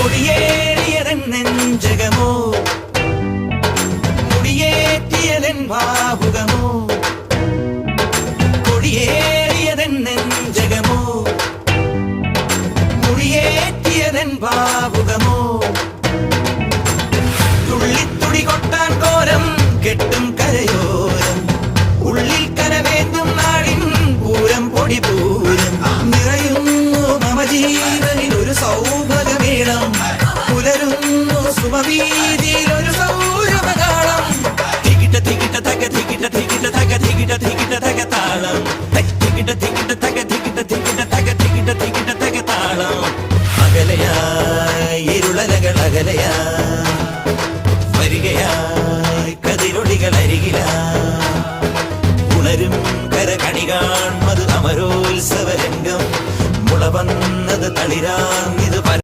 കൊടിയേറിയതൻ നെഞ്ചകമോ മുടിയേറ്റിയതൻ ഭാവുകമോ കൊടിയേറിയതൻ നെഞ്ചകമോ മുടിയേറ്റിയതൻ ഭാവുകമോ തുള്ളിത്തുടി കൊട്ടാൻ കോരം കെട്ടും കരയോരം ഉള്ളിൽ കരവേന്തും നാടിൻ പൂരം പൊടി പൂരം നിറയുന്നു മമ ജീവനിൽ ഒരു സൗഭഗമേളം പുലരുന്നു സുമവീതിയിൽ ഒരു സൗരഭകാളം തികിട്ട തികിട്ട തക തികിട്ട തികിട്ട തക തികിട്ട തികിട്ട തക താളം തികിട്ട തികിട്ട തക തികിട്ട തികിട്ട തക തികിട്ട തികിട്ട തക താളം അകലയായി ഇരുളലകൾ അകലയായി വരികയായി കതിരൊളികൾ അരികിലായി ഉണരും കരകണി കാൺമത് അമരോത്സവരംഗം മുളവന്നത് തളിരാ